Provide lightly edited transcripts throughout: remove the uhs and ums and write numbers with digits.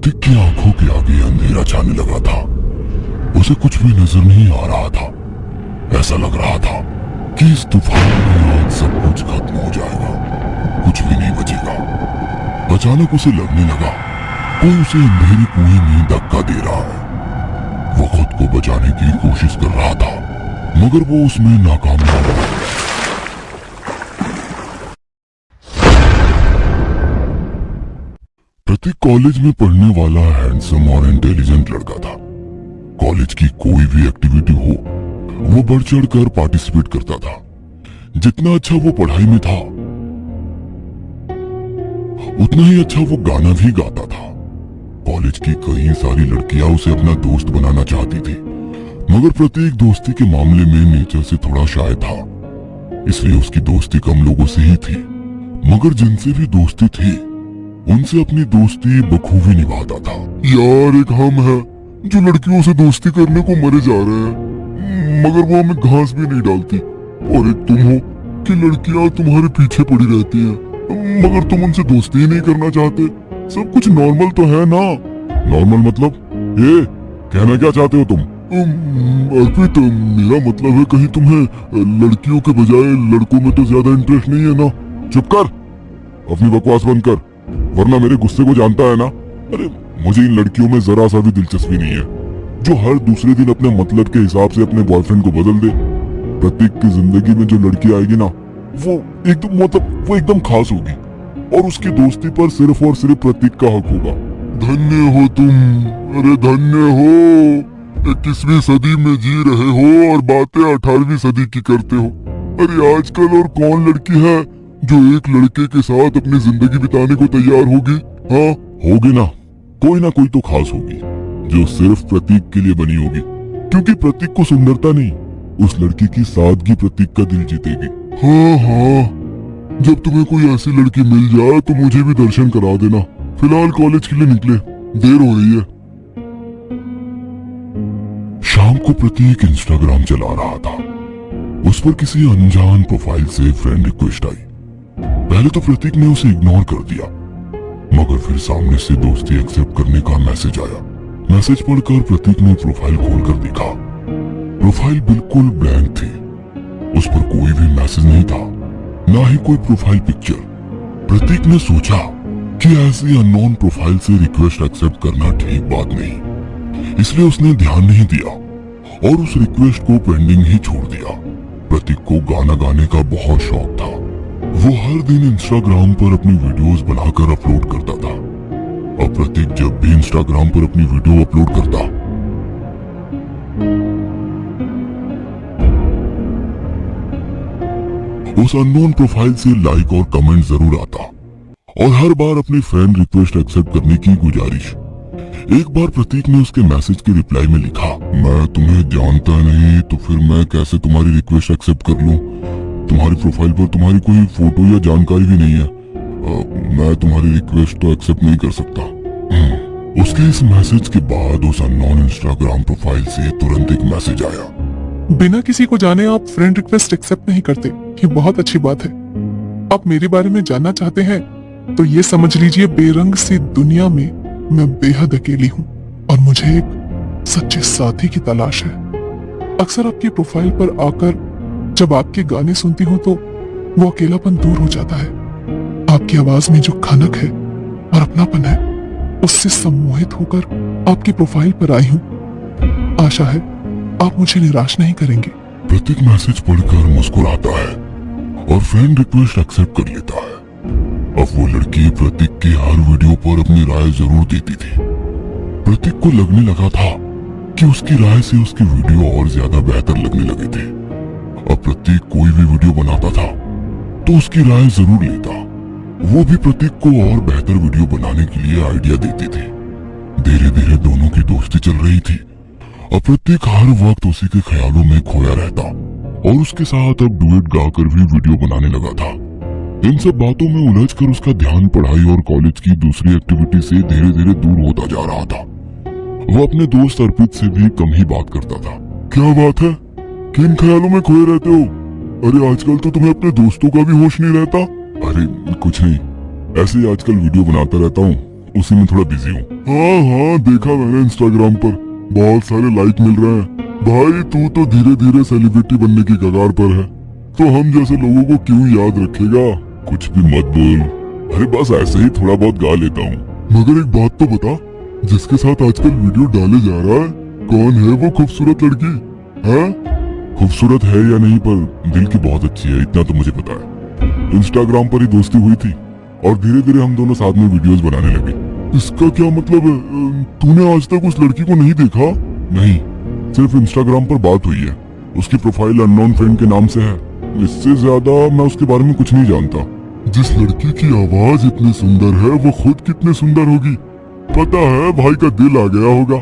प्रतीक की आंखों के आगे अंधेरा छाने लगा था। उसे कुछ भी नजर नहीं आ रहा था। ऐसा लग रहा था कि इस तूफान में आज सब कुछ खत्म हो जाएगा, कुछ भी नहीं बचेगा। अचानक उसे लगने लगा कोई उसे अंधेरे कुएं में धक्का दे रहा है। वो खुद को बचाने की कोशिश कर रहा था, मगर वो उसमें नाकामयाब हो गया। प्रतीक कॉलेज में पढ़ने वाला हैंडसम और इंटेलिजेंट लड़का था। कॉलेज की कोई भी एक्टिविटी हो वो बढ़ चढ़ कर पार्टिसिपेट करता था। जितना अच्छा वो पढ़ाई में था उतना ही अच्छा वो गाना भी गाता था। कॉलेज की कई सारी लड़कियां उसे अपना दोस्त बनाना चाहती थी, मगर प्रतीक दोस्ती के मामले में नेचर से थोड़ा शाय था, इसलिए उसकी दोस्ती कम लोगों से ही थी। मगर जिनसे भी दोस्ती थी उनसे अपनी दोस्ती बखूबी निभाता था। यार एक हम है जो लड़कियों से दोस्ती करने को मरे जा रहे हैं, मगर वो हमें घास भी नहीं डालती। और एक तुम हो कि लड़कियां तुम्हारे पीछे पड़ी रहती हैं, मगर तुम उनसे दोस्ती ही नहीं करना चाहते। सब कुछ नॉर्मल तो है ना? नॉर्मल मतलब? ये कहना क्या चाहते हो तुम? अर्पित, मेरा मतलब है कहीं तुम्हें लड़कियों के बजाय लड़कों में तो ज्यादा इंटरेस्ट नहीं है ना? चुप कर, अपनी बकवास बंद कर, वरना मेरे गुस्से को जानता है ना। अरे मुझे इन लड़कियों में जरा सा भी दिलचस्पी नहीं है जो हर दूसरे दिन अपने मतलब के हिसाब से अपने बॉयफ्रेंड को बदल दे। प्रतीक की जिंदगी में जो लड़की आएगी ना वो एकदम खास होगी, और उसकी दोस्ती पर सिर्फ और सिर्फ प्रतीक का हक होगा। धन्य हो तुम, अरे धन्य हो। 21वीं सदी में जी रहे हो और बातें 18वीं सदी की करते हो। अरे आजकल और कौन लड़की है जो एक लड़के के साथ अपनी जिंदगी बिताने को तैयार होगी? हाँ होगी ना कोई तो खास होगी जो सिर्फ प्रतीक के लिए बनी होगी, क्योंकि प्रतीक को सुंदरता नहीं, उस लड़की की सादगी प्रतीक का दिल जीतेगी। हाँ, जब तुम्हें कोई ऐसी लड़की मिल जाए तो मुझे भी दर्शन करा देना। फिलहाल कॉलेज के लिए निकले, देर हो रही है। शाम को प्रतीक इंस्टाग्राम चला रहा था। उस पर किसी अनजान प्रोफाइल से फ्रेंड रिक्वेस्ट आई। पहले तो प्रतीक ने उसे इग्नोर कर दिया, मगर फिर सामने से दोस्ती एक्सेप्ट करने का मैसेज आया। मैसेज पढ़कर प्रतीक ने प्रोफाइल खोलकर देखा। प्रोफाइल बिल्कुल ब्लैंक थी, उस पर कोई भी मैसेज नहीं था, ना ही कोई प्रोफाइल पिक्चर। प्रतीक ने सोचा कि ऐसी अननोन प्रोफाइल से रिक्वेस्ट एक्सेप्ट करना ठीक बात नहीं, इसलिए उसने ध्यान नहीं दिया और उस रिक्वेस्ट को पेंडिंग ही छोड़ दिया। प्रतीक को गाना गाने का बहुत शौक था। वो हर दिन इंस्टाग्राम पर अपनी वीडियोस बनाकर अपलोड करता था। और प्रतीक जब भी इंस्टाग्राम पर अपनी वीडियो अपलोड करता उस अननोन प्रोफाइल से लाइक और कमेंट जरूर आता, और हर बार अपनी फ्रेंड रिक्वेस्ट एक्सेप्ट करने की गुजारिश। एक बार प्रतीक ने उसके मैसेज के रिप्लाई में लिखा, मैं तुम्हें जानता नहीं तो फिर मैं कैसे तुम्हारी रिक्वेस्ट एक्सेप्ट कर लूं? तुम्हारी प्रोफाइल पर तुम्हारी कोई फोटो या जानकारी भी नहीं है। मैं तुम्हारी रिक्वेस्ट तो एक्सेप्ट नहीं कर सकता। उसके इस मैसेज के बाद उस अननोन इंस्टाग्राम प्रोफाइल से तुरंत एक मैसेज आया, बिना किसी को जाने आप फ्रेंड रिक्वेस्ट एक्सेप्ट नहीं करते, ये बहुत अच्छी बात है। आप मेरे बारे में जानना चाहते हैं तो ये समझ लीजिए बेरंग सी दुनिया में मैं बेहद अकेली हूँ और मुझे एक सच्चे साथी की तलाश है। अक्सर आपकी प्रोफाइल पर आकर जब आपके गाने सुनती हूँ तो वो अकेलापन दूर हो जाता है। आपकी आवाज में जो खनक है और अपनापन है उससे सम्मोहित होकर आपकी प्रोफाइल पर आई हूँ। आशा है आप मुझे निराश नहीं करेंगे। प्रतीक मैसेज पढ़कर मुस्कुराता है और फ्रेंड रिक्वेस्ट एक्सेप्ट कर लेता है। अब वो लड़की प्रतीक की हर वीडियो पर अपनी राय जरूर देती थी। प्रतीक को लगने लगा था कि उसकी राय से उसकी वीडियो और ज्यादा बेहतर लगने लगे थे। अब प्रतीक कोई भी वीडियो बनाता था तो उसकी राय जरूर लेता। वो भी प्रतीक को और बेहतर वीडियो बनाने के लिए आइडिया देती थी। धीरे धीरे दोनों की दोस्ती चल रही थी। अब प्रतीक हर वक्त उसी के ख्यालों में खोया रहता और उसके साथ अब डुएट गाकर भी वीडियो बनाने लगा था। इन सब बातों में उलझकर उसका ध्यान पढ़ाई और कॉलेज की दूसरी एक्टिविटी से धीरे धीरे दूर होता जा रहा था। वो अपने दोस्त अर्पित से भी कम ही बात करता था। क्या बात है, किन ख्यालों में खोए रहते हो? अरे आजकल तो तुम्हें अपने दोस्तों का भी होश नहीं रहता। अरे कुछ नहीं, ऐसे ही आजकल वीडियो बनाता रहता हूँ, उसी में थोड़ा बिजी हूँ। हाँ हाँ, देखा मैंने इंस्टाग्राम पर बहुत सारे लाइक मिल रहे हैं। भाई तू तो धीरे धीरे सेलिब्रिटी बनने की कगार पर है, तो हम जैसे लोगों को क्यों याद रखेगा। कुछ भी मत बोल। अरे बस ऐसे ही थोड़ा बहुत गा लेता हूँ। मगर एक बात तो बता, जिसके साथ आजकल वीडियो डाले जा रहा है, कौन है वो खूबसूरत लड़की? हाँ? खूबसूरत है या नहीं, पर दिल की बहुत अच्छी है, इतना तो मुझे पता है। इंस्टाग्राम पर ही दोस्ती हुई थी और धीरे धीरे हम दोनों साथ में वीडियोस बनाने लगे। इसका क्या मतलब है? तूने आज तक उस लड़की को नहीं देखा? नहीं, सिर्फ इंस्टाग्राम पर बात हुई है। उसकी प्रोफाइल अननोन फ्रेंड के नाम से है। इससे ज्यादा मैं उसके बारे में कुछ नहीं जानता। जिस लड़की की आवाज इतनी सुंदर है, वो खुद कितनी सुंदर होगी। पता है, भाई का दिल आ गया होगा,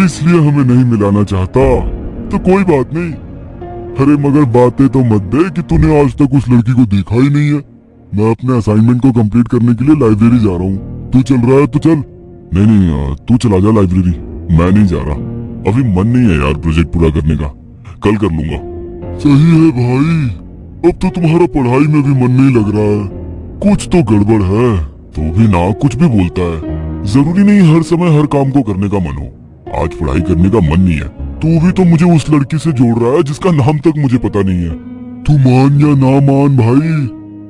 इसलिए हमें नहीं मिलाना चाहता। तो कोई बात नहीं। अरे मगर बातें तो मत दे कि तूने आज तक उस लड़की को देखा ही नहीं है। मैं अपने असाइनमेंट को कंप्लीट करने के लिए लाइब्रेरी जा रहा हूँ। तू चल रहा है तो चल। नहीं, तू चला जा लाइब्रेरी, मैं नहीं जा रहा। अभी मन नहीं है यार प्रोजेक्ट पूरा करने का, कल कर लूंगा। सही है भाई, अब तो तुम्हारा पढ़ाई में भी मन नहीं लग रहा है। कुछ तो गड़बड़ है। तो भी ना कुछ भी बोलता है। जरूरी नहीं हर समय हर काम को करने का मन हो। आज पढ़ाई करने का मन नहीं है। तू भी तो मुझे उस लड़की से जोड़ रहा है जिसका नाम तक मुझे पता नहीं है। तू मान या ना मान भाई,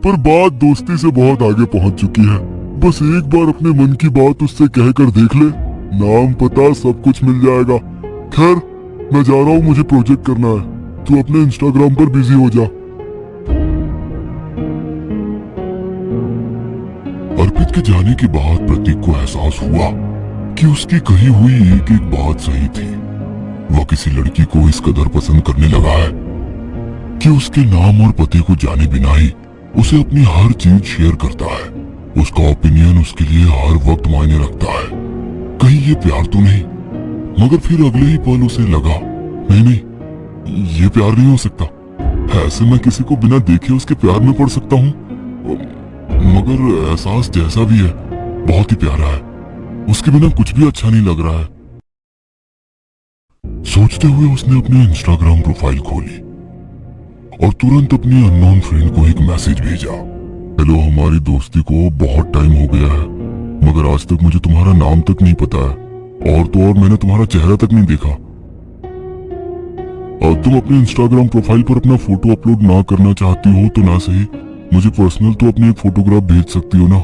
पर बात दोस्ती से बहुत आगे पहुंच चुकी है। बस एक बार अपने मन की बात उससे कहकर देख ले, नाम पता सब कुछ मिल जाएगा। खैर, मैं जा रहा हूँ, मुझे प्रोजेक्ट करना है। तू अपने इंस्टाग्राम पर बिजी हो जा। अर्पित के जाने के बाद प्रतीक को एहसास हुआ कि उसकी कही हुई एक एक बात सही थी। वह किसी लड़की को इस कदर पसंद करने लगा है कि उसके नाम और पते को जाने बिना ही उसे अपनी हर चीज शेयर करता है। उसका ओपिनियन उसके लिए हर वक्त मायने रखता है। कहीं ये प्यार तो नहीं? मगर फिर अगले ही पल उसे लगा, नहीं, ये प्यार नहीं हो सकता। ऐसे मैं किसी को बिना देखे उसके प्यार में पड़ सकता हूँ? मगर एहसास जैसा भी है, बहुत ही प्यारा है। उसके बिना कुछ भी अच्छा नहीं लग रहा है। सोचते हुए उसने अपनी इंस्टाग्राम प्रोफाइल खोली और तुरंत अपनी अननोन फ्रेंड को एक मैसेज भेजा। हेलो, हमारी दोस्ती को बहुत टाइम हो गया है, मगर आज तक मुझे तुम्हारा नाम तक नहीं पता है, और तो और मैंने तुम्हारा चेहरा तक नहीं देखा। और तुम अपने इंस्टाग्राम प्रोफाइल पर अपना फोटो अपलोड ना करना चाहती हो तो ना सही, मुझे पर्सनल तो अपनी एक फोटोग्राफ भेज सकती हो ना।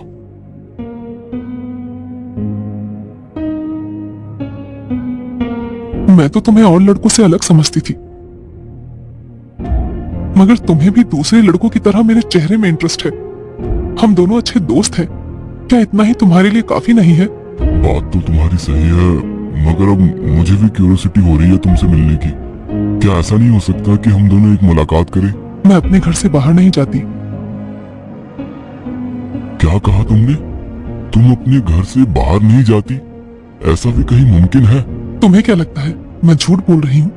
मैं तो तुम्हें और लड़कों से अलग समझती थी, मगर तुम्हें भी दूसरे लड़कों की तरह मेरे चेहरे में इंटरेस्ट है। हम दोनों अच्छे दोस्त हैं। क्या इतना ही तुम्हारे लिए काफी नहीं है? बात तो तुम्हारी सही है, मगर अब मुझे भी क्यूरियोसिटी हो रही है तुमसे मिलने की। क्या ऐसा नहीं हो सकता कि हम दोनों एक मुलाकात करें? मैं अपने घर से बाहर नहीं जाती। क्या कहा तुमने? तुम अपने घर से बाहर नहीं जाती? ऐसा भी कहीं मुमकिन है? तुम्हें क्या लगता है मैं झूठ बोल रही हूँ?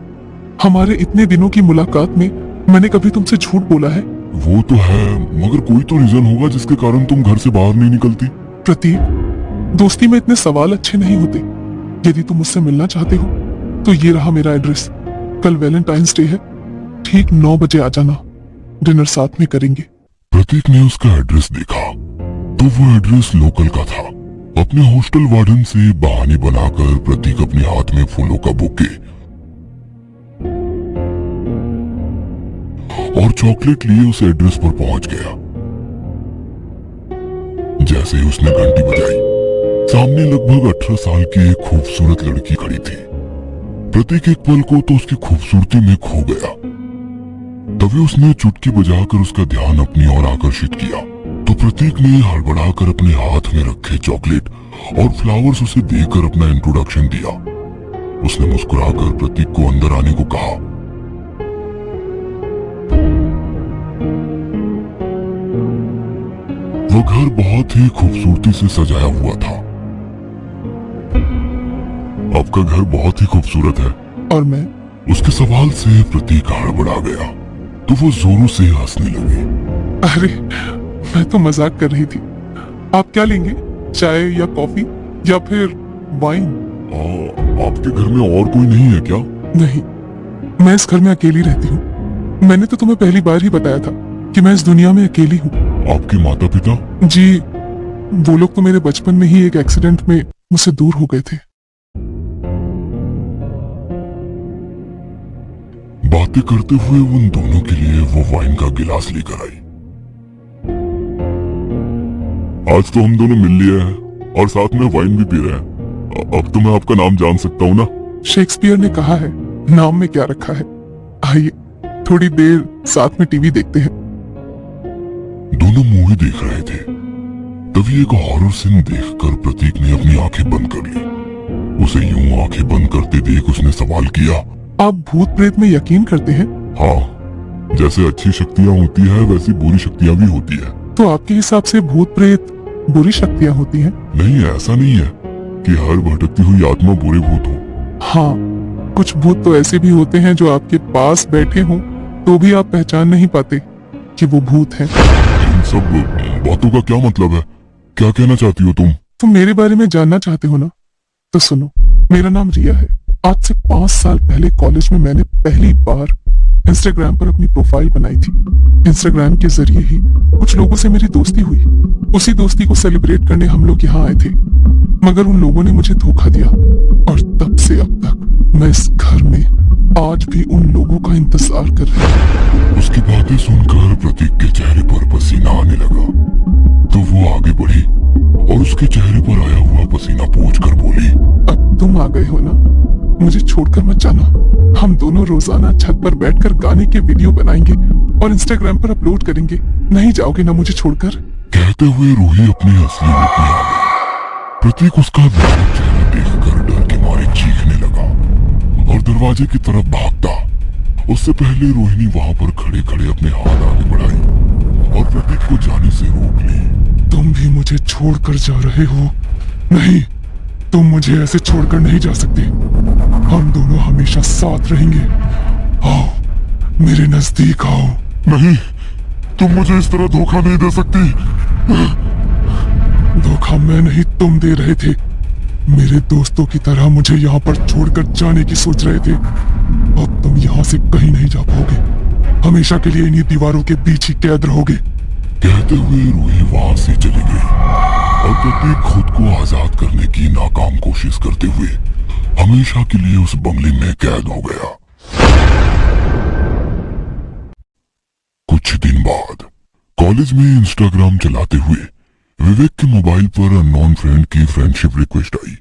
हमारे इतने दिनों की मुलाकात में मैंने कभी तुमसे झूठ बोला है? वो तो है, मगर कोई तो रीजन होगा जिसके कारण तुम घर से बाहर नहीं निकलती। प्रतीक, दोस्ती में इतने सवाल अच्छे नहीं होते। यदि तुम मुझसे मिलना चाहते हो तो ये रहा मेरा एड्रेस। कल वैलेंटाइंस डे है, ठीक 9 बजे आ जाना। डिनर साथ में करेंगे। प्रतीक ने उसका एड्रेस देखा तो वो एड्रेस लोकल का था। अपने हॉस्टल वार्डन से बहाने बनाकर प्रतीक अपने हाथ में फूलों का बुके और चॉकलेट लिए उस एड्रेस पर पहुंच गया। जैसे ही उसने घंटी बजाई, सामने लगभग 18 साल की एक खूबसूरत लड़की खड़ी थी। प्रतीक एक पल को तो उसकी खूबसूरती में खो गया। तभी उसने चुटकी बजाकर उसका ध्यान अपनी ओर आकर्षित किया तो प्रतीक ने हड़बड़ाकर अपने हाथ में रखे चॉकलेट और फ्लावर्स उसे देकर अपना इंट्रोडक्शन दिया। उसने मुस्कुराकर प्रतीक को अंदर आने को कहा। वो घर बहुत ही खूबसूरती से सजाया हुआ था। आपका घर बहुत ही खूबसूरत है। और मैं? उसके सवाल से प्रतीक हड़बड़ा गया तो वो जोरों से हंसने लगी। अरे, मैं तो मजाक कर रही थी। आप क्या लेंगे? चाय या कॉफी या फिर वाइन? आपके घर में और कोई नहीं है क्या? नहीं, मैं इस घर में अकेली रहती हूँ। मैंने तो तुम्हें पहली बार ही बताया था कि मैं इस दुनिया में अकेली हूँ। आपके माता पिता? जी, वो लोग तो मेरे बचपन में ही एक एक्सीडेंट में मुझसे दूर हो गए थे। बातें करते हुए उन दोनों के लिए वो वाइन का गिलास लेकर आई। आज तो हम दोनों मिल लिए हैं और साथ में वाइन भी पी रहे हैं। अब तो मैं आपका नाम जान सकता हूँ ना? शेक्सपियर ने कहा है, नाम में क्या रखा है। आइए थोड़ी देर साथ में टीवी देखते हैं। दोनों मूवी देख रहे थे, तभी एक हॉरर सीन देखकर प्रतीक ने अपनी आंखें बंद कर ली। उसे यूं आंखें बंद करते देख उसने सवाल किया, आप भूत प्रेत में यकीन करते हैं? हाँ, जैसे अच्छी शक्तियाँ होती है वैसी बुरी शक्तियाँ भी होती है। तो आपके हिसाब से भूत प्रेत बुरी शक्तियाँ होती हैं? नहीं, ऐसा नहीं है कि हर भटकती हुई आत्मा बुरे भूत हो। हाँ, कुछ भूत तो ऐसे भी होते हैं जो आपके पास बैठे हों तो भी आप पहचान नहीं पाते कि वो भूत हैं। इन सब बातों का क्या मतलब है? क्या कहना चाहती हो तुम? तुम मेरे बारे में जानना चाहते हो ना? तो सुनो, मेरा नाम रिया है। आज से 5 साल पहले कॉलेज में मैंने पहली बार इंस्टाग्राम पर अपनी प्रोफाइल बनाई थी। इंस्टाग्राम के जरिए ही कुछ लोगों से मेरी दोस्ती हुई। उसी दोस्ती को सेलिब्रेट करने हम लोग यहाँ आए थे, मगर उन लोगों ने मुझे धोखा दिया और तब से अब तक मैं इस घर में आज भी उन लोगों का इंतजार कर रही हूँ। उसकी बातें सुनकर प्रतीक के चेहरे पर पसीना आने लगा, तो वो आगे बढ़ी और उसके चेहरे पर आया हुआ पसीना पोंछकर बोली, अब तुम आ गए हो ना, मुझे छोड़कर मत जाना। हम दोनों रोजाना छत पर बैठकर गाने के वीडियो बनाएंगे और इंस्टाग्राम पर अपलोड करेंगे। नहीं जाओगे ना मुझे छोड़कर? कहते हुए रूही अपनी असली रूप में आ गई। प्रतीक उसका बेहद चेहरा देखकर डर के मारे चीखने लगा और दरवाजे की तरफ भागता। उससे पहले रोहिणी वहां पर खड़े खड़े अपने हाथ आगे बढ़ाई और प्रतीक को जाने से रोक ली। तुम भी मुझे छोड़कर जा रहे हो? नहीं, तुम मुझे ऐसे छोड़कर नहीं जा सकते। हम दोनों हमेशा साथ रहेंगे। आओ, मेरे नजदीक आओ। नहीं, तुम मुझे इस तरह धोखा नहीं दे सकती। धोखा मैं नहीं, तुम दे रहे थे। मेरे दोस्तों की तरह मुझे यहाँ पर छोड़कर जाने की सोच रहे थे। अब तुम यहाँ से कहीं नहीं जा पाओगे। हमेशा के लिए इन्हीं दीवारों के बीच ही कैद रहोगे। कहते हुए रूही वहां से चली गई और प्रतीक खुद को आजाद करने की नाकाम कोशिश करते हुए हमेशा के लिए उस बंगले में कैद हो गया। कुछ दिन बाद कॉलेज में इंस्टाग्राम चलाते हुए विवेक के मोबाइल पर अननोन फ्रेंड की फ्रेंडशिप रिक्वेस्ट आई।